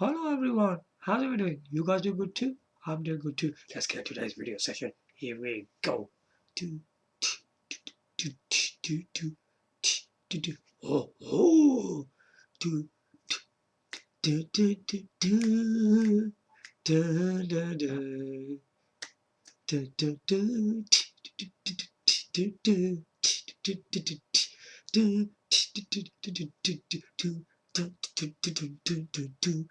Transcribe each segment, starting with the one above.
Hello everyone, how's everyone doing? You guys doing good too? I'm doing good too. Let's get today's video session. Here we go. Do, do, do, do, do, do. Oh, oh. Do, do, do, do, do. Do, do, do. Do, do, do. Do, do, do, do. Do, do, do, do. Do, do, do, do, do, do. Do, do, do, do, do, do, do.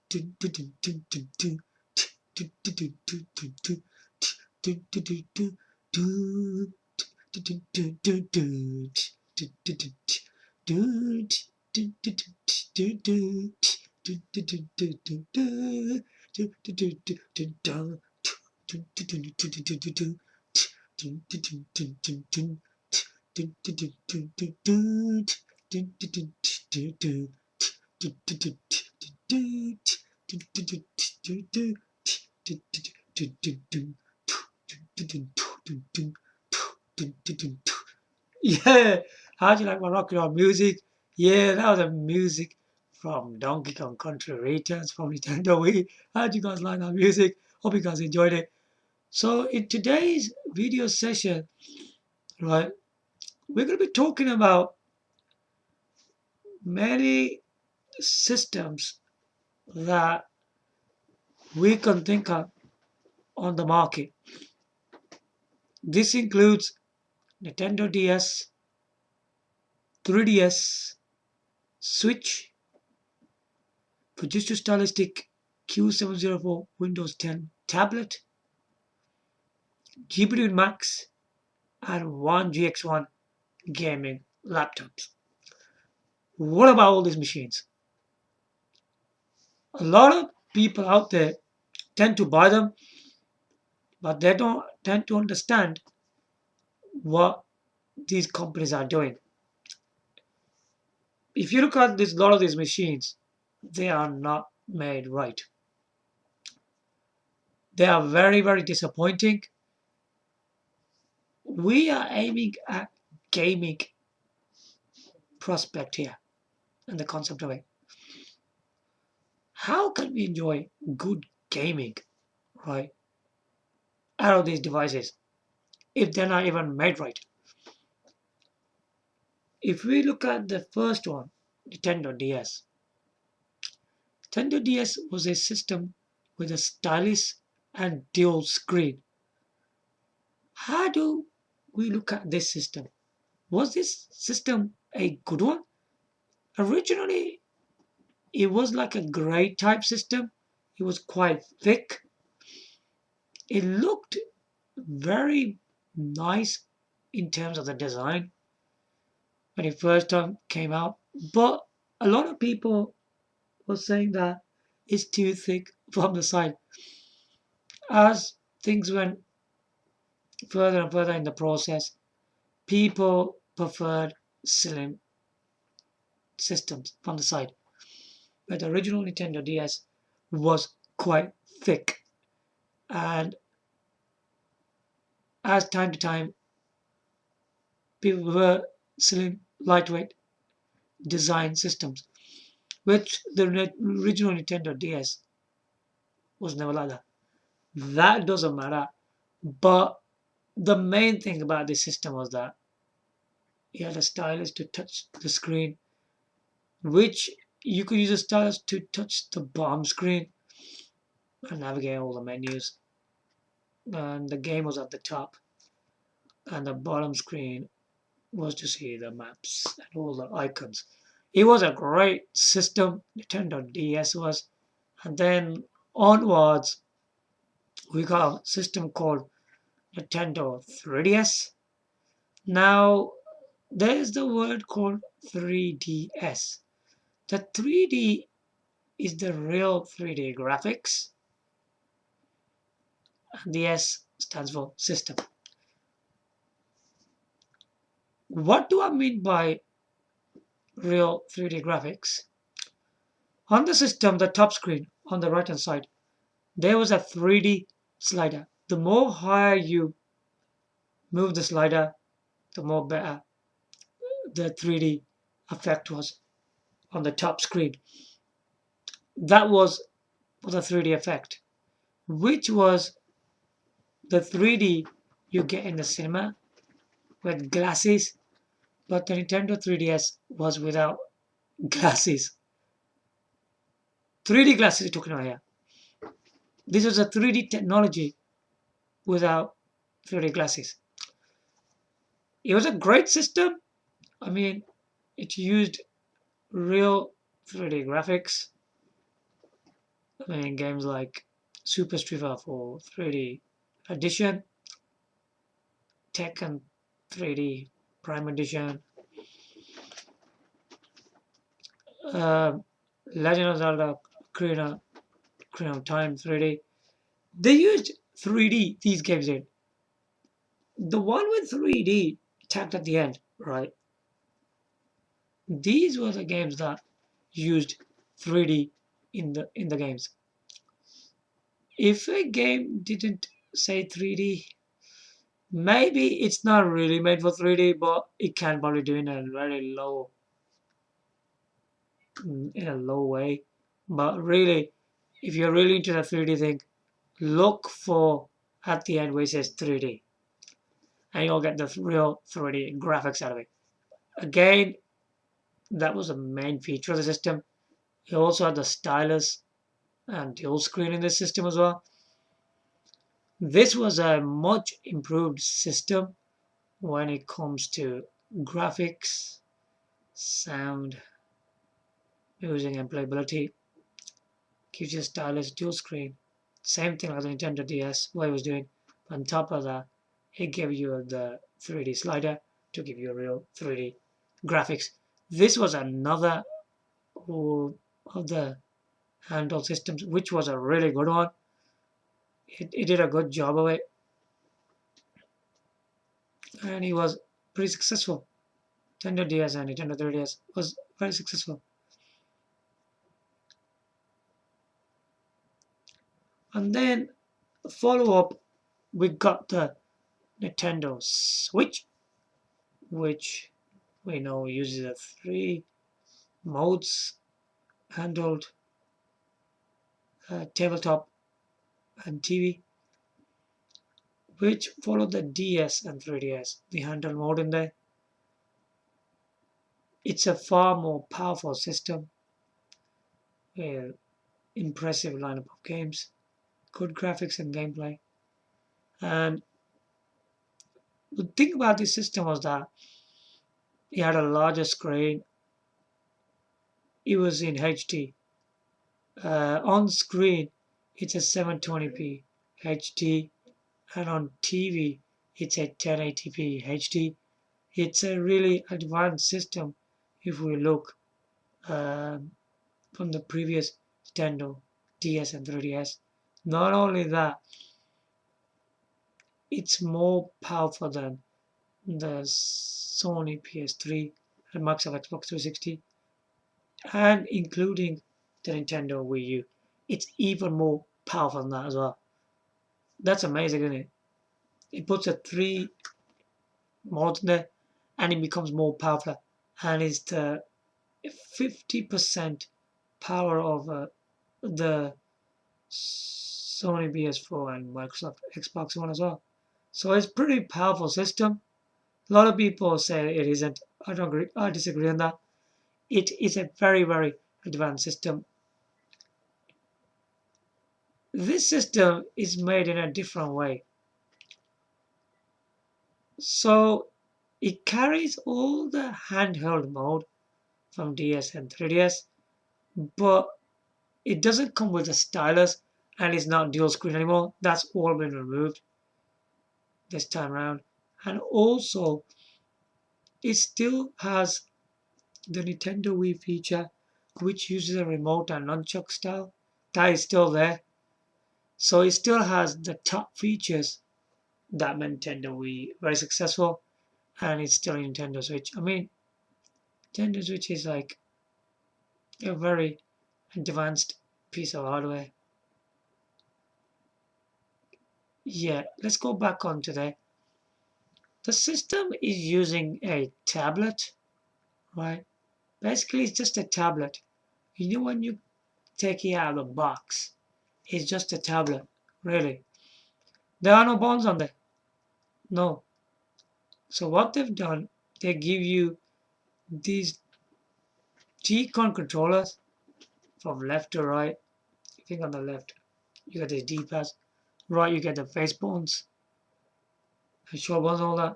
Do, do, do, do, do, do. Do, do, do, do, do, do. Do, do, do, do, do. Do, do, do, do, do. Do, do, do, do. Do, do, do, do, do. Do, do, do, do, do, do. Do, do, do, do, do, do. Do, do, do, do, do, do, do, do. Do, do, do, do, do, do. Do, do, do, do, do, do. Do, do, do, do, do. Do, do, do, do, do. Yeah, how'd you like my rock and roll music? Yeah, that was a music from Donkey Kong Country Returns from Nintendo Wii. How'd you guys like that music? Hope you guys enjoyed it. So in today's video session, right, we're going to be talking about many systems that we can think of on the market. This includes Nintendo DS, 3DS, Switch, Fujitsu Stylistic Q704 Windows 10 tablet, GPD Max, and one GX1 gaming laptops. What about all these machines? A lot of people out there tend to buy them, but they don't tend to understand what these companies are doing. If you look at this, a lot of these machines, they are not made right. They are very, very disappointing. We are aiming at gaming prospect here and the concept of it. How can we enjoy good gaming, right, out of these devices if they're not even made right? If we look at the first one, Nintendo DS. Nintendo DS was a system with a stylus and dual screen. How do we look at this system? Was this system a good one? Originally, it was like a gray type system. It was quite thick. It looked very nice in terms of the design when it first time came out, but a lot of people were saying that it's too thick from the side. As things went further and further in the process, people preferred slim systems from the side, but the original Nintendo DS was quite thick. And as time to time, people prefer slim, lightweight design systems, which the original Nintendo DS was never like that. That doesn't matter. But the main thing about this system was that you had a stylus to touch the screen, which you could use a stylus to touch the bottom screen and navigate all the menus. And the game was at the top, and the bottom screen was to see the maps and all the icons. It was a great system, Nintendo DS was. And then onwards, we got a system called Nintendo 3DS. Now, there's the word called 3DS. The 3D is the real 3D graphics, and the S stands for system. What do I mean by real 3D graphics? On the system, the top screen on the right hand side, there was a 3D slider. The more higher you move the slider, the more better the 3D effect was on the top screen. That was for the 3D effect, which was the 3D you get in the cinema with glasses, but the Nintendo 3DS was without glasses. 3D glasses you're talking about here. This was a 3D technology without 3D glasses. It was a great system. I mean, it used real 3D graphics. I mean, games like Super Street Fighter 4 3D Edition, Tekken 3D Prime Edition, uh, Legend of Zelda Ocarina of Time 3D. They used 3D, these games did. The one with 3D tagged at the end, right? These were the games that used 3D in the games. If a game didn't say 3D, maybe it's not really made for 3D, but it can probably do in a very low in a low way. But really, if you're really into the 3D thing, look for at the end where it says 3D, and you'll get the real 3D graphics out of it. Again, that was a main feature of the system. You also had the stylus and dual screen in this system as well. This was a much improved system when it comes to graphics, sound, music, and playability. Gives you a stylus dual screen. Same thing like the Nintendo DS, what it was doing. On top of that, it gave you the 3D slider to give you real 3D graphics. This was another of the handheld systems, which was a really good one. It did a good job of it, and it was pretty successful. Nintendo DS and Nintendo 3DS was very successful. And then follow up, we got the Nintendo Switch, which we know uses the three modes: handheld, tabletop, and TV, which followed the DS and 3DS. The handheld mode in there. It's a far more powerful system with impressive lineup of games, good graphics and gameplay. And the thing about this system was that it had a larger screen. It was in HD. On screen, it's a 720p HD, and on TV, it's a 1080p HD. It's a really advanced system if we look from the previous Nintendo DS and 3DS. Not only that, it's more powerful than the Sony PS3 and Microsoft Xbox 360, and including the Nintendo Wii U. It's even more powerful than that as well. That's amazing, isn't it? It puts a three modes in there, and it becomes more powerful, and it's the 50% power of the Sony PS4 and Microsoft Xbox One as well. So it's pretty powerful system. A lot of people say it isn't. I don't agree. I disagree on that. It is a very, very advanced system. This system is made in a different way. So it carries all the handheld mode from DS and 3DS, but it doesn't come with a stylus, and it's not dual screen anymore. That's all been removed this time around. And also, it still has the Nintendo Wii feature, which uses a remote and nunchuck style. That is still there. So it still has the top features that made Nintendo Wii very successful, and it's still a Nintendo Switch. I mean, Nintendo Switch is like a very advanced piece of hardware. Yeah, let's go back onto there. The system is using a tablet, right? Basically, it's just a tablet. You know, when you take it out of the box. It's just a tablet, really. There are no buttons on there. No. So what they've done, they give you these G-Con controllers from left to right. I think on the left, you get the D-pads. Right, you get the face buttons, the short buttons, all that.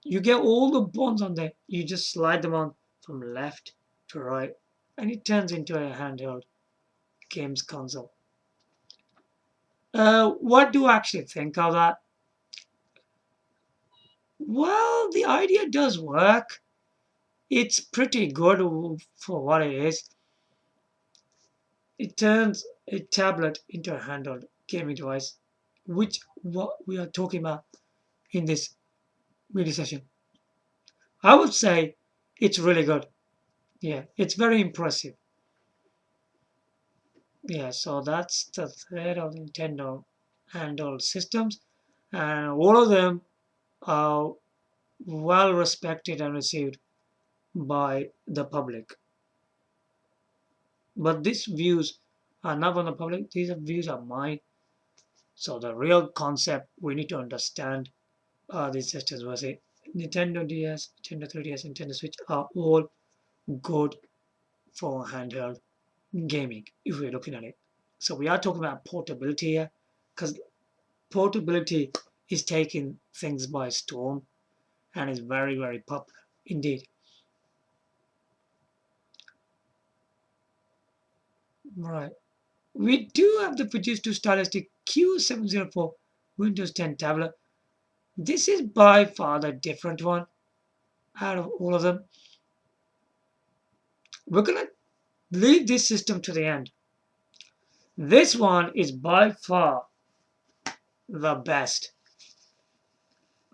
You get all the buttons on there. You just slide them on from left to right, and it turns into a handheld games console. What do I actually think of that? Well, the idea does work. It's pretty good for what it is. It turns a tablet into a handheld gaming device, which what we are talking about in this video session. I would say it's really good. Yeah, it's very impressive. Yeah, so that's the thread of Nintendo handheld systems, and all of them are well respected and received by the public. But these views are not from the public, these views are mine. So the real concept we need to understand are these systems was it Nintendo DS, Nintendo 3DS, Nintendo Switch are all good for handheld gaming if we're looking at it. So we are talking about portability here because portability is taking things by storm and is very, very popular indeed. Right. We do have the Fujitsu Stylistic Q704 Windows 10 tablet. This is by far the different one out of all of them. We're going to leave this system to the end. This one is by far the best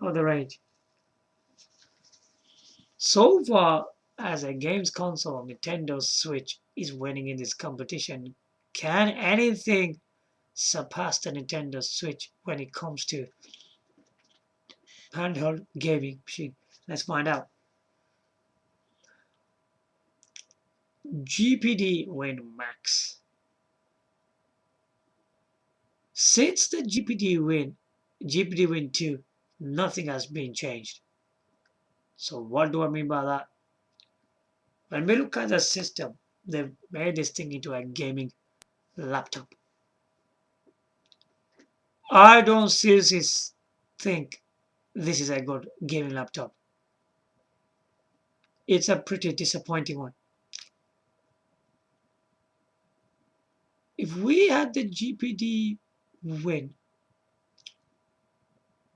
of the range. So far as a games console, Nintendo Switch is winning in this competition. Can anything surpass the Nintendo Switch when it comes to handheld gaming machine? Let's find out. GPD Win Max. Since the GPD Win 2, nothing has been changed. So what do I mean by that? When we look at the system, they've made this thing into a gaming laptop. I don't seriously think this is a good gaming laptop. It's a pretty disappointing one. If we had the GPD Win,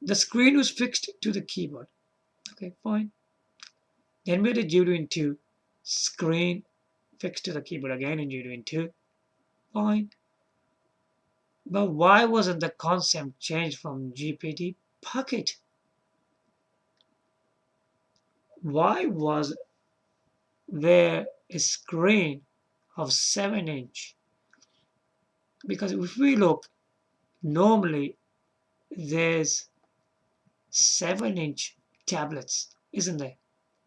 the screen was fixed to the keyboard. Okay, fine. Then we had the GPD Win 2, screen fixed to the keyboard again in GPD Win 2. Fine. But why wasn't the concept changed from GPD Pocket? Why was there a screen of 7-inch? Because if we look, normally there's 7-inch tablets, isn't there?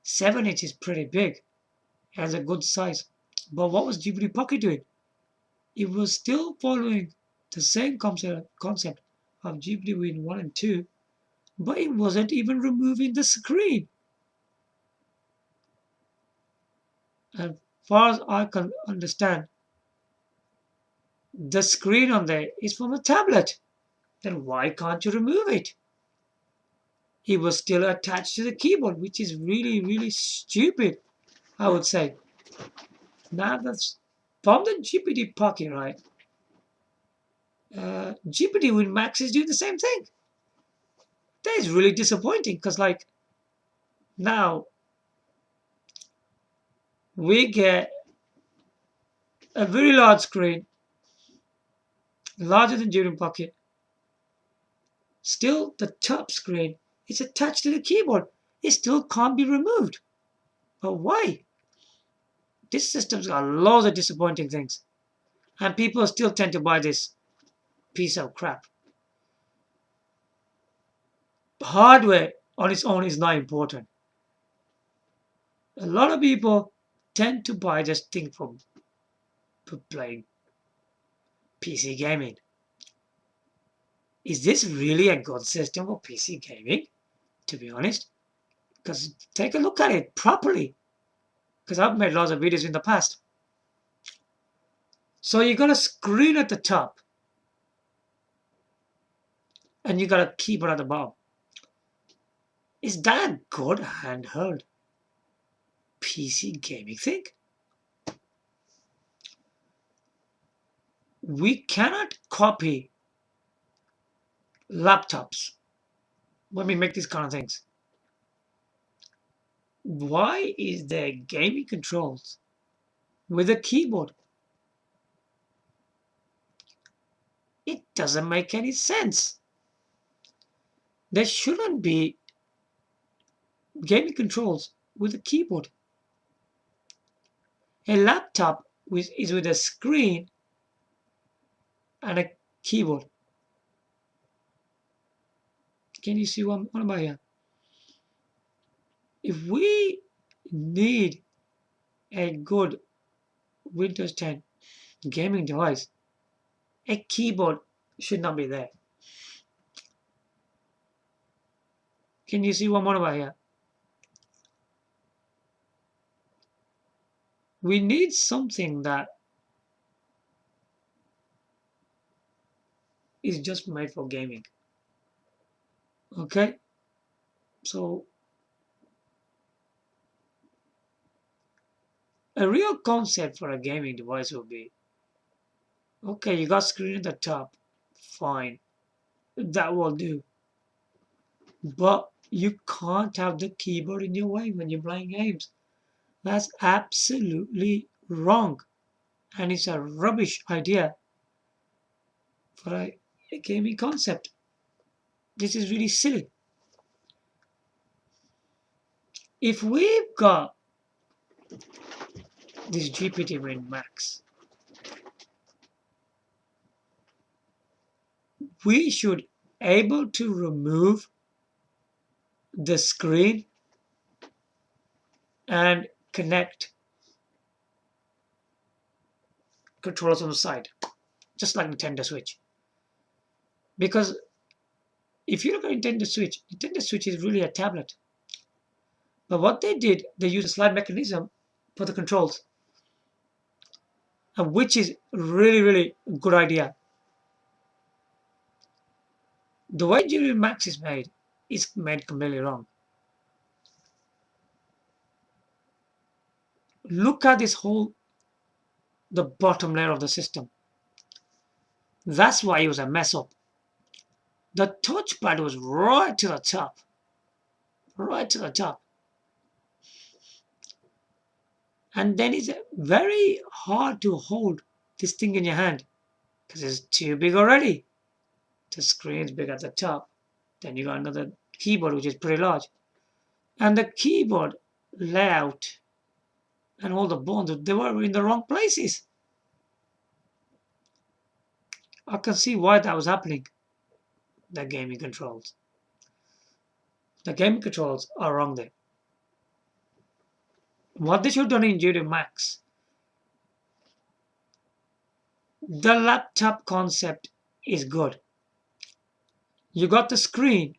7-inch is pretty big, has a good size. But what was GPD Pocket doing? It was still following the same concept of GPD Win 1 and 2, but it wasn't even removing the screen. As far as I can understand, the screen on there is from a tablet. Then why can't you remove it? It was still attached to the keyboard, which is really, really stupid, I would say. Now that's from the GPD Pocket, right? GPD Win Max is doing the same thing. That is really disappointing because, like, now we get a very large screen, larger than GPD Pocket. Still, the top screen is attached to the keyboard. It still can't be removed. But why? This system's got loads of disappointing things. And people still tend to buy this piece of crap. Hardware on its own is not important. A lot of people tend to buy this thing for playing PC gaming. Is this really a good system for PC gaming? To be honest, because take a look at it properly. Because I've made lots of videos in the past. So you got a screen at the top, and you got a keyboard at the bottom. Is that a good handheld PC gaming thing? We cannot copy laptops when we make these kind of things. Why is there gaming controls with a keyboard? It doesn't make any sense. There shouldn't be gaming controls with a keyboard. A laptop is with a screen and a keyboard. Can you see what am I here? If we need a good Windows 10 gaming device, a keyboard should not be there. Can you see what I'm on about here? We need something that is just made for gaming. Okay? So, a real concept for a gaming device would be, okay, you got screen at the top, fine, that will do. But you can't have the keyboard in your way when you're playing games. That's absolutely wrong. And it's a rubbish idea for a gaming concept. This is really silly. If we've got this GPD Win Max, we should able to remove the screen and connect controllers on the side, just like Nintendo Switch. Because if you look at Nintendo Switch is really a tablet. But what they did, they used a slide mechanism for the controls, which is really, really a good idea. The way GPD Max is made completely wrong. Look at the bottom layer of the system. That's why it was a mess up. The touchpad was right to the top. Right to the top. And then it's very hard to hold this thing in your hand because it's too big already. The screen's big at the top. Then you got another keyboard which is pretty large. And the keyboard layout and all the buttons, they were in the wrong places. I can see why that was happening. The gaming controls. The gaming controls are wrong there. What they should have done in GPD Max, the laptop concept is good. You got the screen,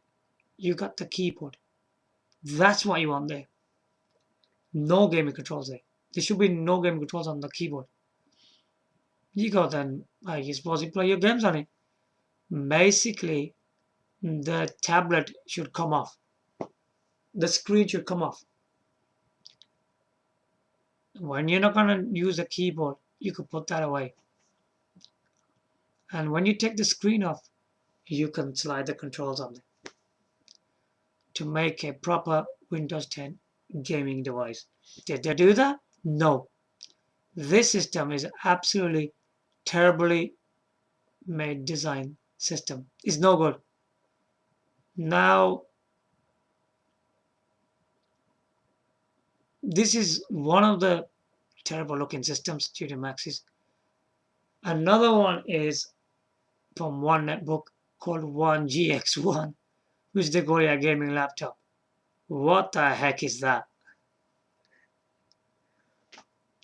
you got the keyboard. That's what you want there. No gaming controls there. There should be no gaming controls on the keyboard. You go then, I suppose you play your games on it. Basically, the tablet should come off. The screen should come off. When you're not going to use a keyboard, you could put that away. And when you take the screen off, you can slide the controls on there to make a proper Windows 10 gaming device. Did they do that? No. This system is absolutely terribly made design system. It's no good. Now, this is one of the terrible looking systems, GPD Maxes. Another one is from one netbook called One GX1, which they call a gaming laptop. What the heck is that?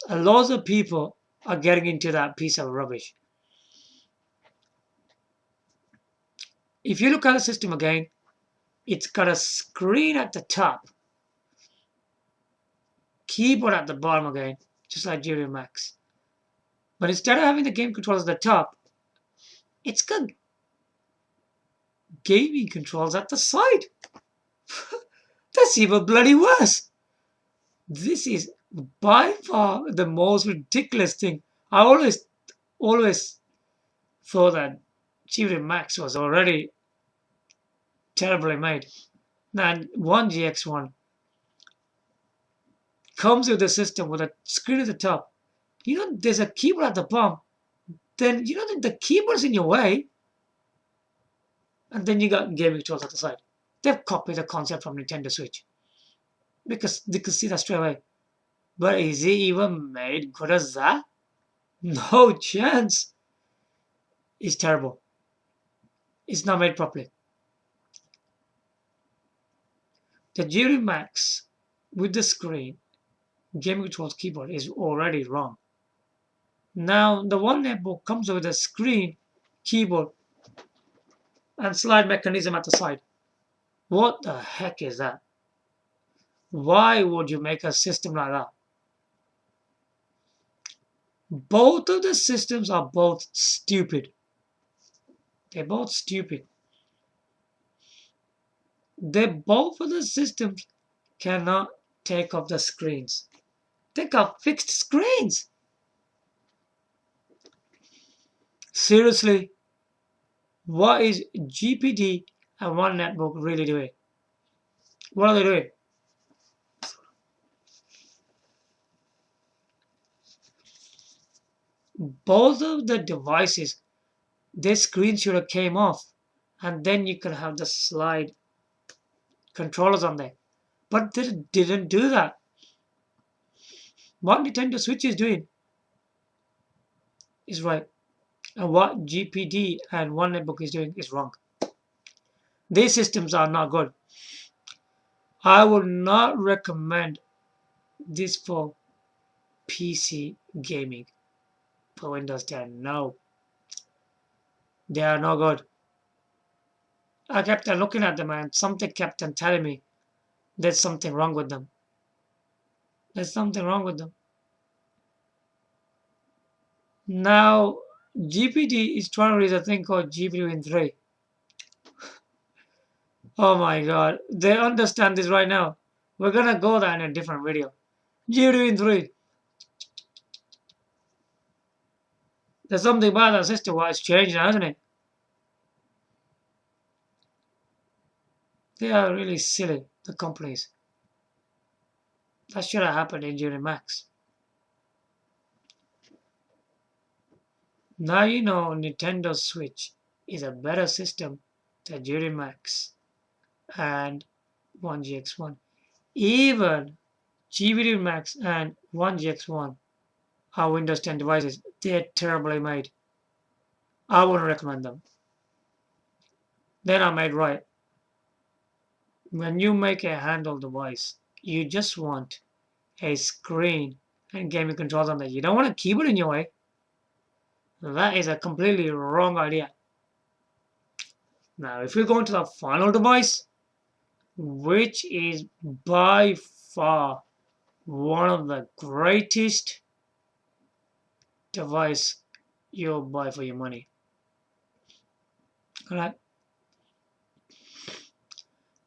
A lot of people are getting into that piece of rubbish. if you look at the system again, it's got a screen at the top, keyboard at the bottom again, just like GPD Max. But instead of having the game controls at the top, it's got gaming controls at the side. That's even bloody worse. This is by far the most ridiculous thing. I always thought that GPD Max was already terribly made. And one GX1 comes with a system with a screen at the top. You know, there's a keyboard at the bottom. Then you know that the keyboard's in your way, and then you got gaming controls at the side. They've copied the concept from Nintendo Switch because they could see that straight away. But is it even made good as that? No chance. It's terrible. It's not made properly. The GPD Max with the screen, gaming controls keyboard is already wrong. Now the one netbook comes with a screen, keyboard, and slide mechanism at the side. What the heck is that? Why would you make a system like that? Both of the systems are both stupid. They're both stupid. Both of the systems cannot take off the screens. They got fixed screens. Seriously, what is GPD and One Netbook really doing? What are they doing? Both of the devices, their screen should have came off, and then you can have the slide controllers on there. But they didn't do that. What Nintendo Switch is doing is right, and what GPD and One Netbook is doing is wrong. These systems are not good. I would not recommend this for PC gaming for Windows 10. No, they are not good. I kept on looking at them and something kept on telling me there's something wrong with them. There's something wrong with them. Now, GPD is trying to release a thing called GPD Win 3. Oh my god, they understand this right now. We're gonna go there in a different video. GPD Win 3. There's something about that system why it's changed, hasn't it? They are really silly, the companies. That should have happened in GPD Max. Now you know Nintendo Switch is a better system than GPD Max and 1GX1. Even GPD Max and 1GX1 are Windows 10 devices. They're terribly made. I wouldn't recommend them. They're not made right. When you make a handheld device, you just want a screen and gaming controls on there. You don't want a keyboard in your way. That is a completely wrong idea. Now, if we go into the final device, which is by far one of the greatest device you'll buy for your money. Alright.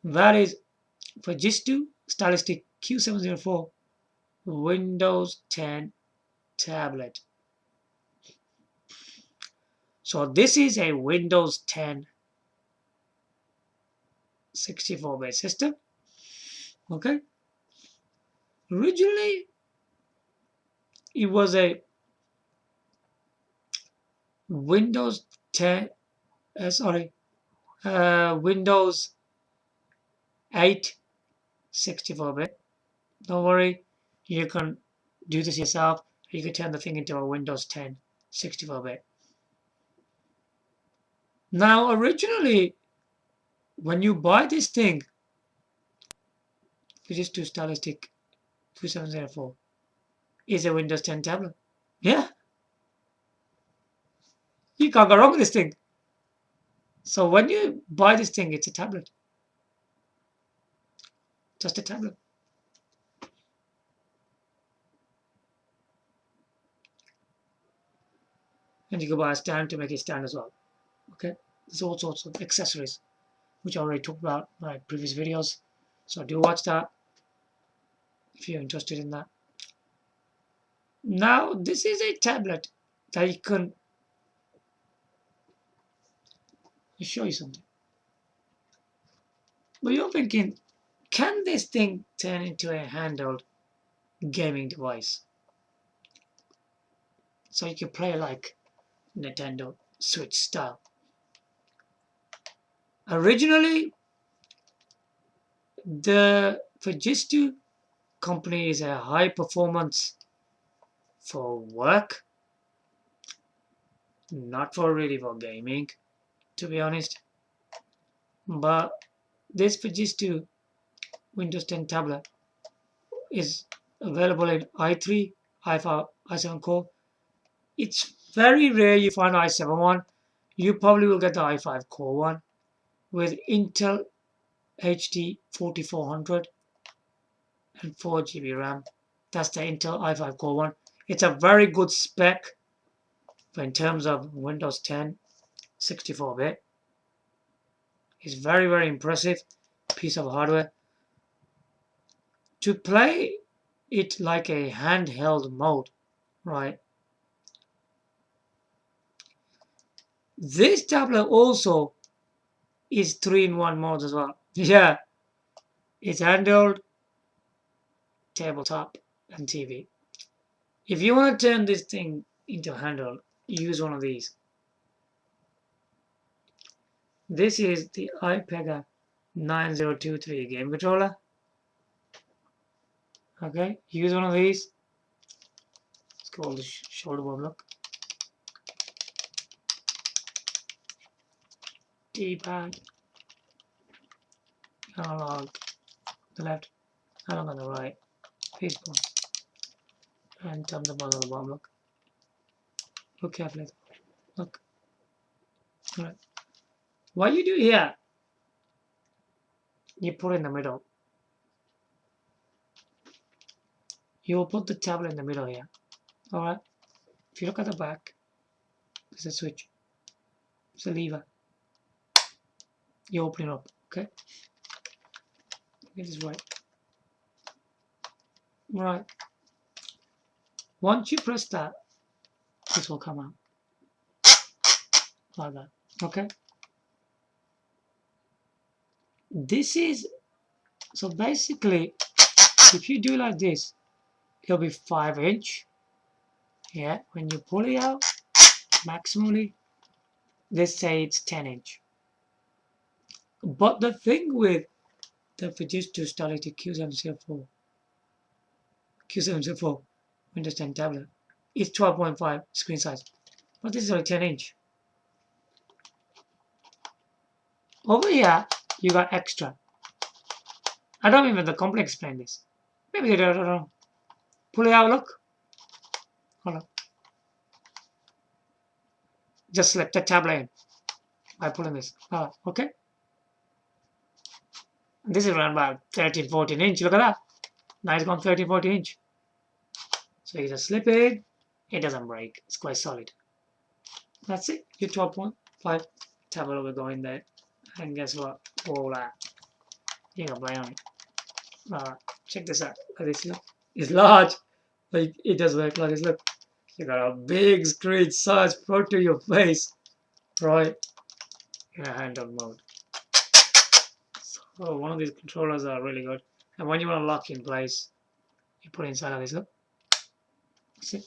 That is Fujitsu Stylistics Q704 Windows 10 tablet. So this is a Windows 10 64-bit system. Okay. Originally, it was a Windows 10, Windows 8 64-bit. Don't worry, you can do this yourself. You can turn the thing into a Windows 10 64-bit. Now, originally, when you buy this thing, Fujitsu Stylistic Q704 is a Windows 10 tablet. Yeah. You can't go wrong with this thing. So when you buy this thing, it's a tablet. Just a tablet. And you can buy a stand to make it stand as well. Okay, there's all sorts of accessories, which I already talked about in my previous videos. So do watch that if you're interested in that. Now, this is a tablet that you can show you something. But you're thinking, can this thing turn into a handheld gaming device? So you can play like Nintendo Switch style. Originally, the Fujitsu company is a high performance for work, not for really for gaming, to be honest. But this Fujitsu Windows 10 tablet is available in i3, i5, i7 core. It's very rare you find i7 one. You probably will get the i5 core one with Intel HD 4400 and 4 GB RAM. That's the Intel i5 core one. It's a very good spec in terms of Windows 10 64-bit. It's very, very impressive piece of hardware. To play it like a handheld mode, right? This tablet also is 3-in-1 mode as well. Yeah, it's handheld, tabletop, and TV. If you want to turn this thing into handheld, use one of these. This is the iPega 9023 game controller. Okay, use one of these. It's called the shoulder button. Look, D-pad, analog, the left, analog on the right, face button, and thumb the button on the bottom. Look carefully. Look. All right. What you do here, you put it in the middle. You will put the tablet in the middle here. All right. If you look at the back, there's a switch. It's a lever. You open it up. Okay. Get this right. Right. Once you press that, this will come out like that. Okay. This is so basically, if you do like this, it'll be 5-inch. Yeah. When you pull it out, maximally, they say it's 10-inch. But the thing with the Fujitsu Stylistics Q704 Windows 10 tablet is 12.5 screen size, but this is only 10-inch. Over here, you got extra. I don't even completely explain this. Maybe they don't know. Pull it out, look. Hold on. Just select the tablet in by pulling this. Okay. This is around about 13-14 inch. Look at that. Nice one, 13-14 inch. So you just slip it. It doesn't break. It's quite solid. That's it. Your 12.5 tablet will go in there. And guess what? All that. You can play on it. Check this out. Like this, look. It's large. Like it does work like this. Look. You got a big screen size front to your face. Right. In a handheld mode. So one of these controllers are really good. And when you want to lock in place, you put it inside of this. Look. See?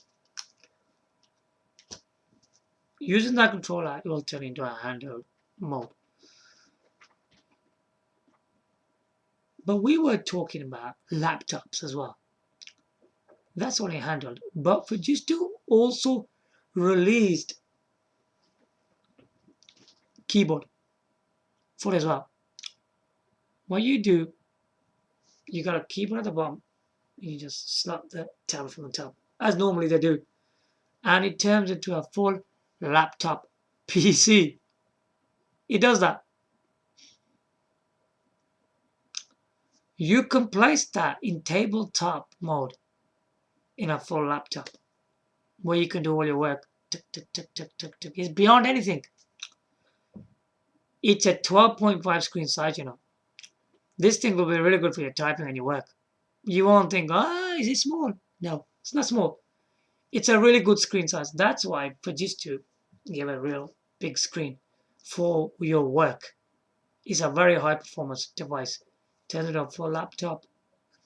Using that controller, it will turn into a handheld mode. But we were talking about laptops as well. That's only handheld. But Fujitsu also released keyboard for as well. What you do, you got a keyboard at the bottom. You just slap the tablet from the top, as normally they do. And it turns into a full laptop PC. It does that. You can place that in tabletop mode in a full laptop where you can do all your work. Tick, tick, tick, tick, tick, tick. It's beyond anything. It's a 12.5 screen size, you know. This thing will be really good for your typing and your work. You won't think, is it small? No, it's not small. It's a really good screen size. That's why Fujitsu give a real big screen for your work. It's a very high performance device. Turn it up for a laptop.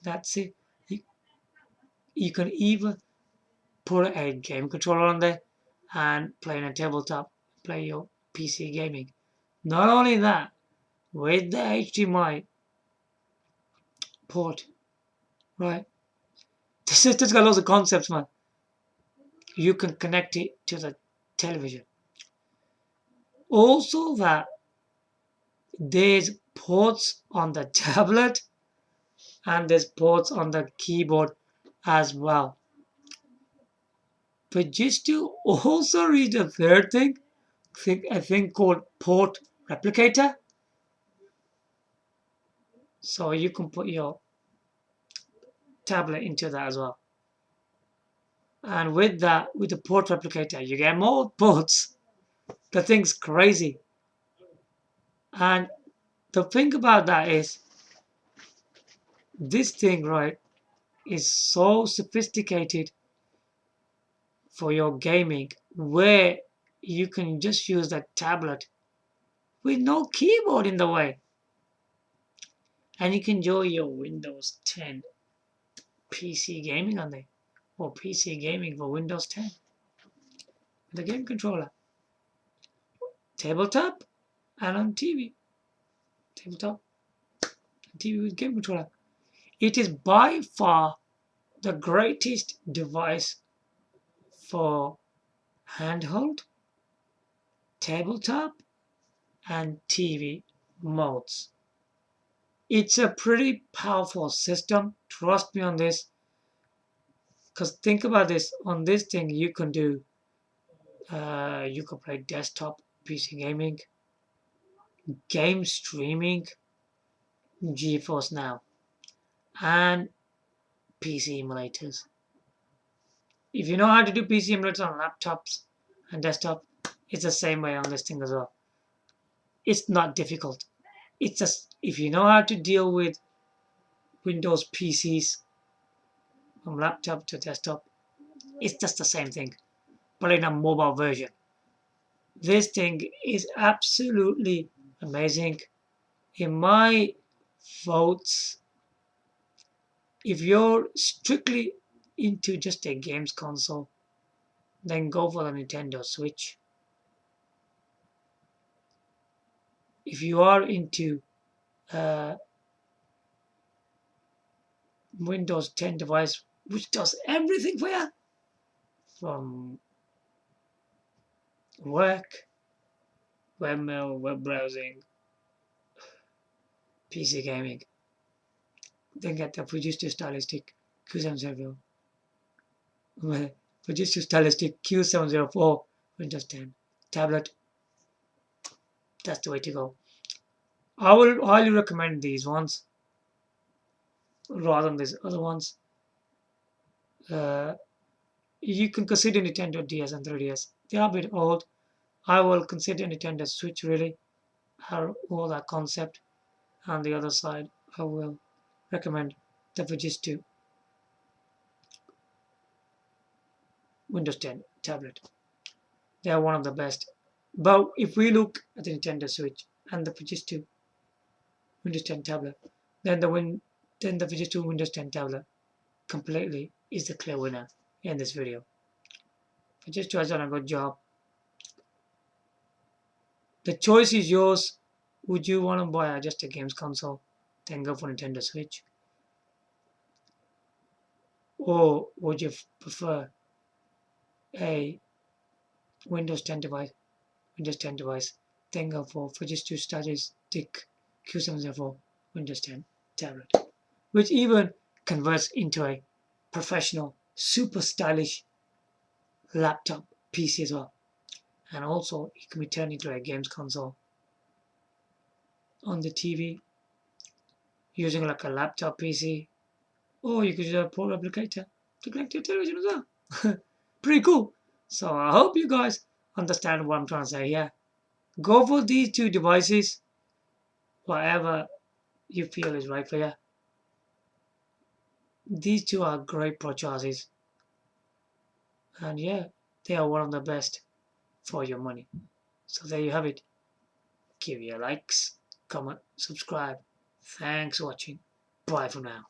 That's it. You can even put a game controller on there and play on a tabletop, play your PC gaming. Not only that, with the HDMI port, right? The system's got lots of concepts, man. You can connect it to the television. Also, that there's ports on the tablet and there's ports on the keyboard as well. But just to also read the third thing, a thing called port replicator. So you can put your tablet into that as well. And with that, with the port replicator, you get more ports. The thing's crazy. And the thing about that is, this thing, right, is so sophisticated for your gaming where you can just use that tablet with no keyboard in the way. And you can enjoy your Windows 10 PC gaming on there, or PC gaming for Windows 10. The game controller, tabletop, and on TV. Tabletop and TV with game controller. It is by far the greatest device for handheld, tabletop, and TV modes. It's a pretty powerful system. Trust me on this. Because think about this. On this thing, you can do, you can play desktop PC gaming, game streaming, GeForce Now, and PC emulators. If you know how to do PC emulators on laptops and desktop, it's the same way on this thing as well. It's not difficult. It's just if you know how to deal with Windows PCs from laptop to desktop, it's just the same thing, but in a mobile version. This thing is absolutely amazing. In my votes, if you're strictly into just a games console, then go for the Nintendo Switch. If you are into Windows 10 device, which does everything for you, from work, webmail, web browsing, PC gaming, then get the Fujitsu Stylistic Q704. Fujitsu Stylistic Q704 Windows 10 tablet. That's the way to go. I will highly recommend these ones rather than these other ones. You can consider Nintendo DS and 3DS. They are a bit old. I will consider Nintendo Switch really, all that concept. On the other side, I will recommend the Fujitsu Windows 10 tablet. They are one of the best. But if we look at the Nintendo Switch and the Fujitsu Windows 10 tablet, then the Fujitsu Windows 10 tablet completely is the clear winner in this video. Fujitsu has done a good job. The choice is yours. Would you want to buy just a games console, then go for Nintendo Switch? Or would you prefer a Windows 10 device, then go for Fujitsu Stylistic Q704 Windows 10 tablet, which even converts into a professional, super stylish laptop PC as well. And also, it can be turned into a games console on the TV using like a laptop PC, or you could use a port replicator to connect to your television as well. Pretty cool. So I hope you guys understand what I'm trying to say here. Go for these two devices, whatever you feel is right for you. These two are great pro choices, and yeah, they are one of the best for your money. So there you have it. Give your likes, comment, subscribe. Thanks for watching. Bye for now.